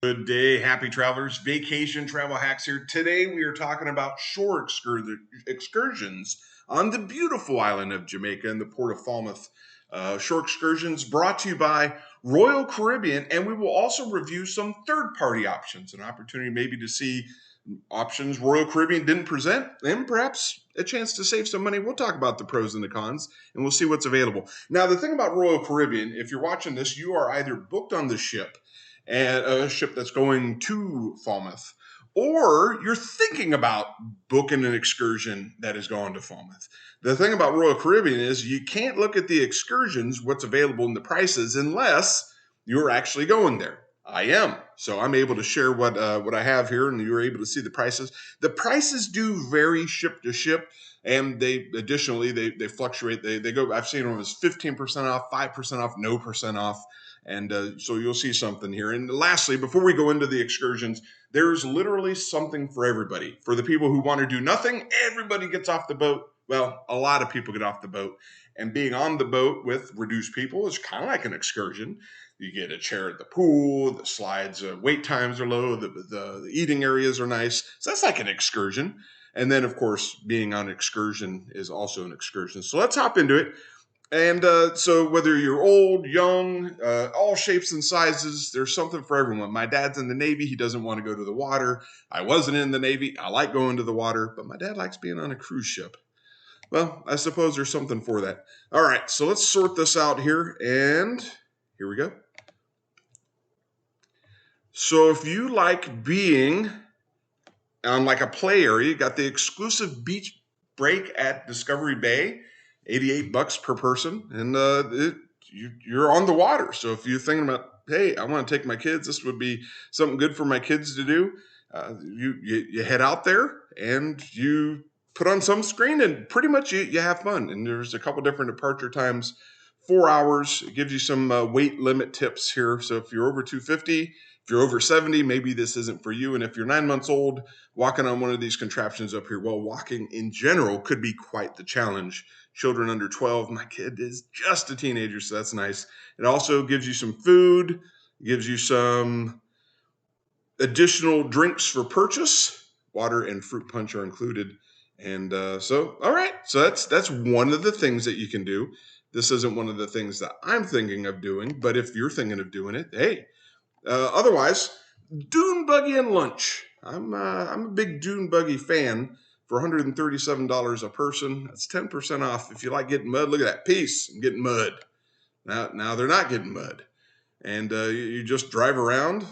Good day, happy travelers. Vacation travel hacks here. Today we are talking about excursions on the beautiful island of Jamaica in the port of Falmouth. Shore excursions brought to you by Royal Caribbean, and we will also review some third-party options, an opportunity maybe to see options Royal Caribbean didn't present, and perhaps a chance to save some money. We'll talk about the pros and the cons, and we'll see what's available. Now, the thing about Royal Caribbean, if you're watching this, you are either booked on the ship, and a ship that's going to Falmouth, or you're thinking about booking an excursion that is going to Falmouth. The thing about Royal Caribbean is you can't look at the excursions, what's available in the prices, unless you're actually going there. I am. So I'm able to share what I have here, and you're able to see the prices. The prices do vary ship to ship, and they fluctuate. They go. I've seen them as 15% off, 5% off, no percent off. And so you'll see something here. And lastly, before we go into the excursions, there's literally something for everybody. For the people who want to do nothing, everybody gets off the boat. Well, a lot of people get off the boat. And being on the boat with reduced people is kind of like an excursion. You get a chair at the pool, the slides, wait times are low, the eating areas are nice. So that's like an excursion. And then, of course, being on excursion is also an excursion. So let's hop into it. And so whether you're old, young, all shapes and sizes, there's something for everyone. My dad's in the Navy. He doesn't want to go to the water. I wasn't in the Navy. I like going to the water, but my dad likes being on a cruise ship. Well, I suppose there's something for that. All right, so let's sort this out here, and here we go. So if you like being on like a play area, you got the exclusive beach break at Discovery Bay, $88 per person, and you're on the water. So if you're thinking about, hey, I want to take my kids, this would be something good for my kids to do. You head out there and you put on some screen, and pretty much you have fun. And there's a couple different departure times. 4 hours. It gives you some weight limit tips here. So if you're over 250, if you're over 70, maybe this isn't for you. And if you're 9 months old, walking on one of these contraptions up here, well, walking in general could be quite the challenge. Children under 12, my kid is just a teenager, so that's nice. It also gives you some food, gives you some additional drinks for purchase. Water and fruit punch are included. And all right, so that's one of the things that you can do. This isn't one of the things that I'm thinking of doing, but if you're thinking of doing it, hey. Otherwise, dune buggy and lunch. I'm a big dune buggy fan. For $137 a person, that's 10% off. If you like getting mud, look at that piece. I'm getting mud. Now they're not getting mud. And you just drive around.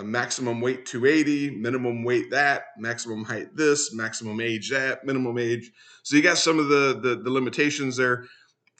Maximum weight 280, minimum weight that, maximum height this, maximum age that, minimum age. So you got some of the limitations there.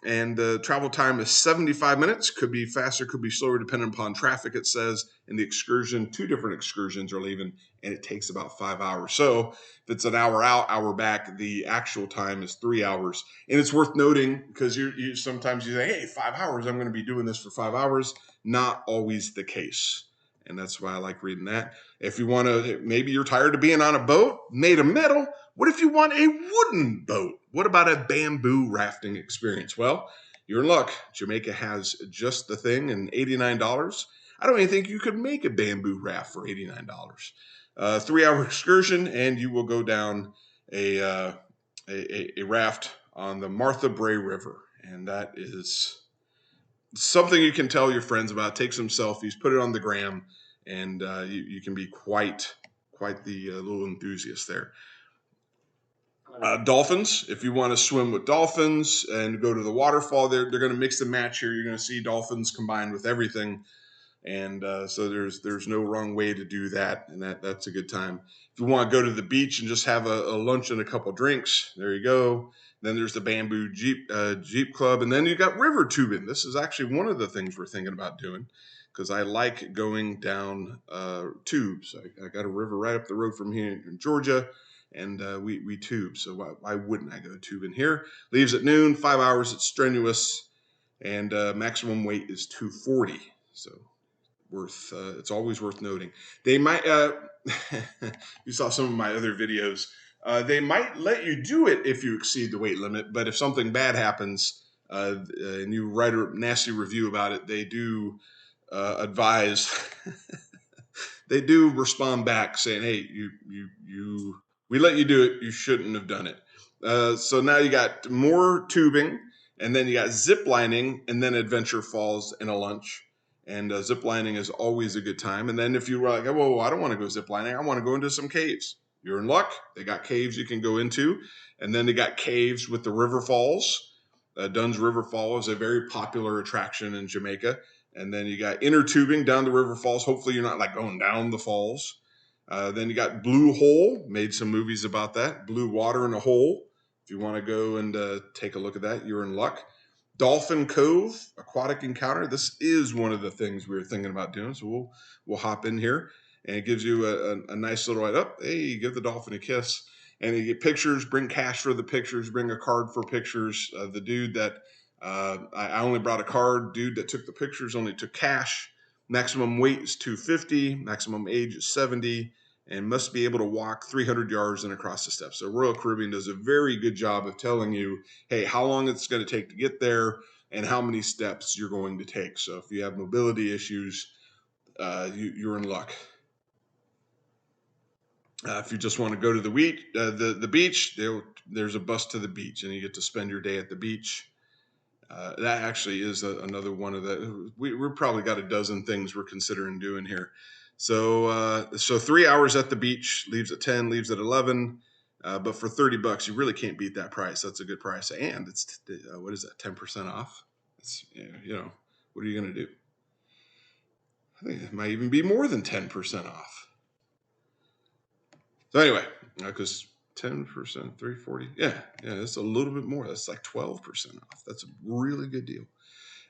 And the travel time is 75 minutes. Could be faster, could be slower, depending upon traffic, it says. In the excursion, 2 different excursions are leaving, and it takes about 5 hours. So if it's an hour out, hour back, the actual time is 3 hours. And it's worth noting, because you sometimes you say, hey, 5 hours, I'm going to be doing this for 5 hours. Not always the case. And that's why I like reading that. If you want to, maybe you're tired of being on a boat made of metal. What if you want a wooden boat? What about a bamboo rafting experience? Well, you're in luck. Jamaica has just the thing, and $89. I don't even think you could make a bamboo raft for $89. 3-hour excursion, and you will go down a raft on the Martha Brae River. And that is something you can tell your friends about. Take some selfies, put it on the gram, and you can be quite the little enthusiast there. Dolphins, if you want to swim with dolphins and go to the waterfall, they're going to mix and match here. You're going to see dolphins combined with everything. And so there's no wrong way to do that, and that's a good time. If you want to go to the beach and just have a lunch and a couple drinks, there you go. Then there's the bamboo Jeep Club, and then you got river tubing. This is actually one of the things we're thinking about doing, because I like going down tubes. I got a river right up the road from here in Georgia, and we tube. So why wouldn't I go tubing here? Leaves at noon, 5 hours. It's strenuous, and maximum weight is 240. So it's always worth noting. They might you saw some of my other videos. They might let you do it if you exceed the weight limit, but if something bad happens and you write a nasty review about it, they do advise they do respond back saying, hey, we let you do it. You shouldn't have done it. So now you got more tubing, and then you got zip lining, and then adventure falls and a lunch. And zip lining is always a good time. And then if you were like, whoa, I don't want to go zip lining, I want to go into some caves. You're in luck. They got caves you can go into. And then they got caves with the river falls. Dunn's River Fall is a very popular attraction in Jamaica. And then you got inner tubing down the river falls. Hopefully you're not like going down the falls. Then you got Blue Hole. Made some movies about that. Blue water in a hole. If you want to go and take a look at that, you're in luck. Dolphin Cove, aquatic encounter. This is one of the things we were thinking about doing. So we'll hop in here. And it gives you a nice little write up. Hey, give the dolphin a kiss. And you get pictures, bring cash for the pictures, bring a card for pictures. The dude that, I only brought a card. Dude that took the pictures only took cash. Maximum weight is 250. Maximum age is 70. And must be able to walk 300 yards and across the steps. So Royal Caribbean does a very good job of telling you, hey, how long it's going to take to get there and how many steps you're going to take. So if you have mobility issues, you're in luck. If you just want to go to the beach, there's a bus to the beach, and you get to spend your day at the beach. That actually is another one of the. We've probably got a dozen things we're considering doing here. So 3 hours at the beach, leaves at 10, leaves at 11. But for $30, you really can't beat that price. That's a good price, and it's what is that? 10% off. It's what are you going to do? I think it might even be more than 10% off. So anyway, because 10%, 340, yeah, it's a little bit more. That's like 12% off. That's a really good deal.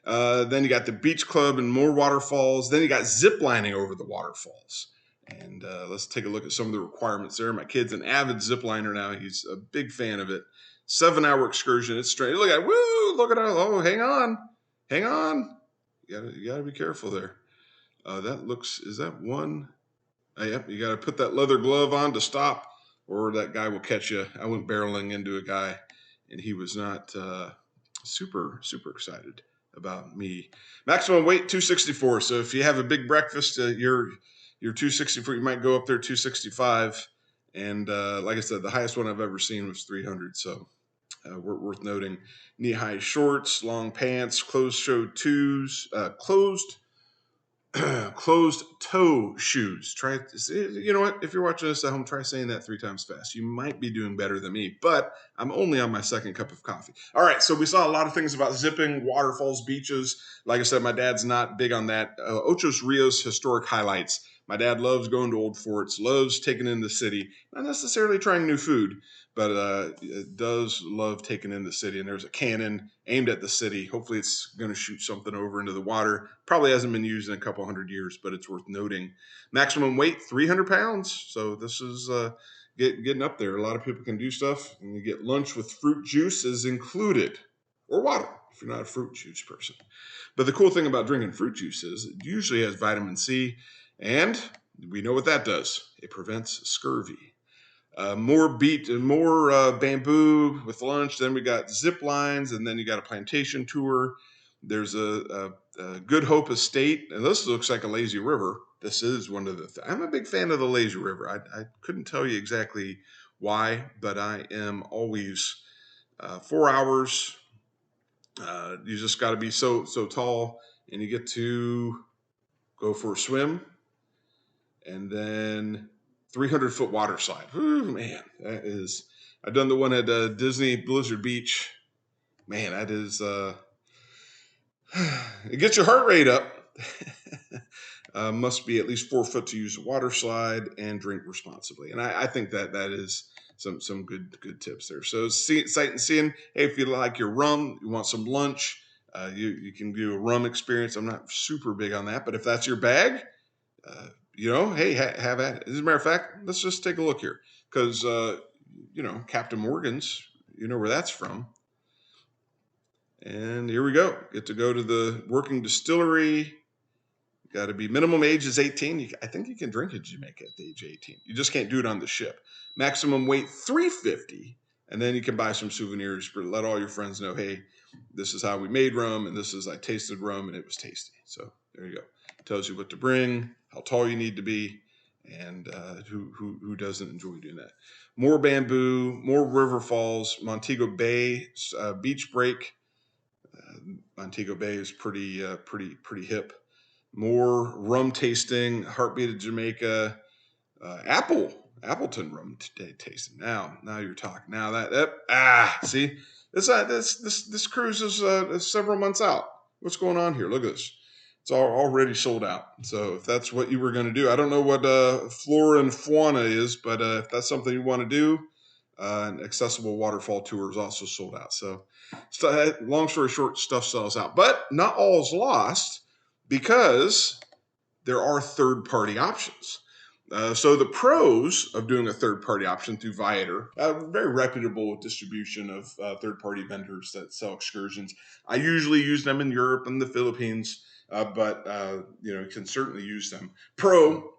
Then you got the beach club and more waterfalls. Then you got zip lining over the waterfalls. And let's take a look at some of the requirements there. My kid's an avid zip liner now. He's a big fan of it. 7-hour excursion. It's straight. Look at look at it. Oh, hang on. You gotta be careful there. Is that one? Yep, you got to put that leather glove on to stop, or that guy will catch you. I went barreling into a guy, and he was not super excited about me. Maximum weight 264. So if you have a big breakfast, you're 264. You might go up there 265. And like I said, the highest one I've ever seen was 300. So worth noting. Knee-high shorts, long pants, closed-toe shoes. Try, you know what? If you're watching this at home, try saying that 3 times fast. You might be doing better than me, but I'm only on my second cup of coffee. All right, so we saw a lot of things about zipping, waterfalls, beaches. Like I said, my dad's not big on that. Ochos Rios historic highlights. My dad loves going to old forts, loves taking in the city, not necessarily trying new food, but does love taking in the city. And there's a cannon aimed at the city. Hopefully it's going to shoot something over into the water. Probably hasn't been used in a couple hundred years, but it's worth noting. Maximum weight, 300 pounds. So this is getting up there. A lot of people can do stuff. And you get lunch with fruit juice is included, or water if you're not a fruit juice person. But the cool thing about drinking fruit juice is it usually has vitamin C, and we know what that does. It prevents scurvy. More bamboo with lunch. Then we got zip lines, and then you got a plantation tour. There's a Good Hope Estate, and this looks like a lazy river. This is one of the. I'm a big fan of the lazy river. I couldn't tell you exactly why, but I am always 4 hours. You just got to be so tall, and you get to go for a swim, and then 300-foot water slide. Ooh, man, that is. I've done the one at Disney Blizzard Beach. Man, that is. It gets your heart rate up. Must be at least 4 foot to use a water slide and drink responsibly. And I think that is some good tips there. So sight and seeing. Hey, if you like your rum, you want some lunch, you can do a rum experience. I'm not super big on that, but if that's your bag, hey, have at it. As a matter of fact, let's just take a look here. Because, Captain Morgan's, you know where that's from. And here we go. Get to go to the working distillery. Got to be minimum age is 18. I think you can drink in Jamaica at the age of 18. You just can't do it on the ship. Maximum weight 350. And then you can buy some souvenirs. Let all your friends know, hey, this is how we made rum, and I tasted rum, and it was tasty. So there you go. It tells you what to bring, how tall you need to be. And who doesn't enjoy doing that? More bamboo, more river falls, Montego Bay beach break. Montego Bay is pretty hip. More rum tasting, Heartbeat of Jamaica, Appleton rum tasting. Now you're talking. Now see, this cruise is several months out. What's going on here? Look at this. It's already sold out. So if that's what you were going to do, I don't know what flora and fauna is, but if that's something you want to do, an accessible waterfall tour is also sold out. So long story short, stuff sells out. But not all is lost, because there are third-party options. So the pros of doing a third-party option through Viator, very reputable distribution of third-party vendors that sell excursions. I usually use them in Europe and the Philippines, but you can certainly use them. Pro,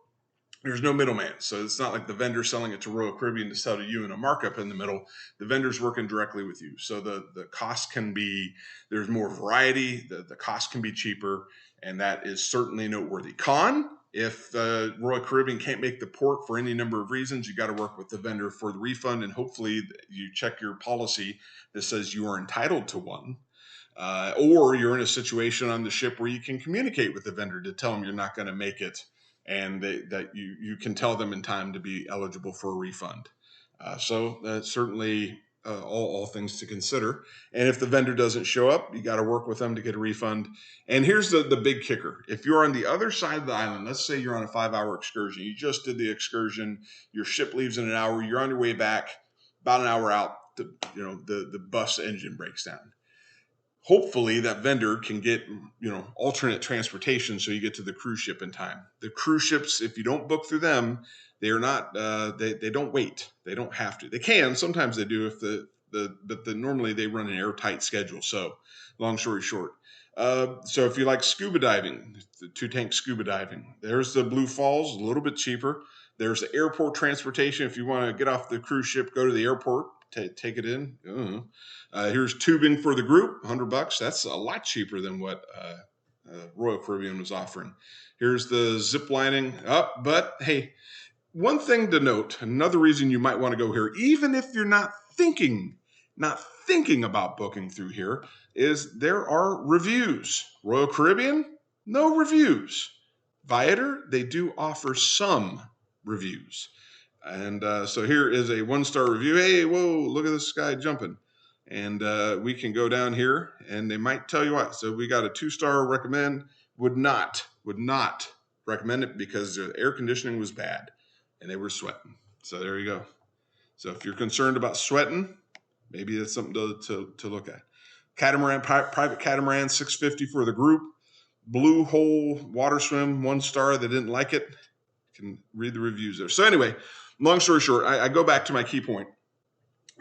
there's no middleman. So it's not like the vendor selling it to Royal Caribbean to sell to you and a markup in the middle. The vendor's working directly with you. So the cost can be, there's more variety, the cost can be cheaper, and that is certainly noteworthy. Con, if Royal Caribbean can't make the port for any number of reasons, you got to work with the vendor for the refund, and hopefully you check your policy that says you are entitled to one. Or you're in a situation on the ship where you can communicate with the vendor to tell them you're not going to make it, and that you can tell them in time to be eligible for a refund. So that's certainly all things to consider. And if the vendor doesn't show up, you got to work with them to get a refund. And here's the big kicker. If you're on the other side of the island, let's say you're on a 5-hour excursion, you just did the excursion, your ship leaves in an hour, you're on your way back, about an hour out, the bus engine breaks down. Hopefully that vendor can get, alternate transportation so you get to the cruise ship in time. The cruise ships, if you don't book through them, they are not, they don't wait. They don't have to. They can, sometimes they do but normally they run an airtight schedule. So long story short. So if you like scuba diving, the 2-tank scuba diving, there's the Blue Falls, a little bit cheaper. There's the airport transportation. If you want to get off the cruise ship, go to the airport, take it in. Here's tubing for the group, $100. That's a lot cheaper than what Royal Caribbean was offering. Here's the zip lining up. But hey, one thing to note, another reason you might want to go here, even if you're not thinking about booking through here, is there are reviews. Royal Caribbean, no reviews. Viator, they do offer some reviews. And so here is a 1-star review. Hey, whoa, look at this guy jumping. And we can go down here, and they might tell you what. So we got a 2-star recommend. Would not recommend it because the air conditioning was bad, and they were sweating. So there you go. So if you're concerned about sweating, maybe that's something to look at. Catamaran, private catamaran, $650 for the group. Blue Hole water swim, 1-star. They didn't like it. You can read the reviews there. So anyway, long story short, I go back to my key point.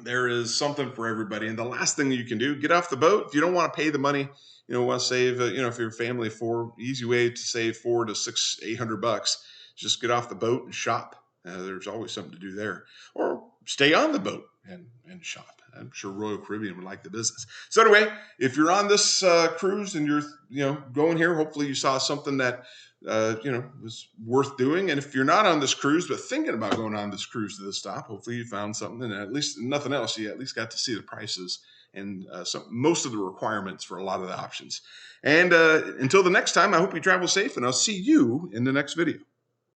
There is something for everybody. And the last thing you can do, get off the boat. If you don't want to pay the money, want to save, if you're a family of 4, easy way to save $400 to $800, just get off the boat and shop. There's always something to do there. Or stay on the boat and shop. I'm sure Royal Caribbean would like the business. So anyway, if you're on this cruise and you're, going here, hopefully you saw something that, was worth doing. And if you're not on this cruise, but thinking about going on this cruise to this stop, hopefully you found something, and at least nothing else, you at least got to see the prices and most of the requirements for a lot of the options. And until the next time, I hope you travel safe, and I'll see you in the next video.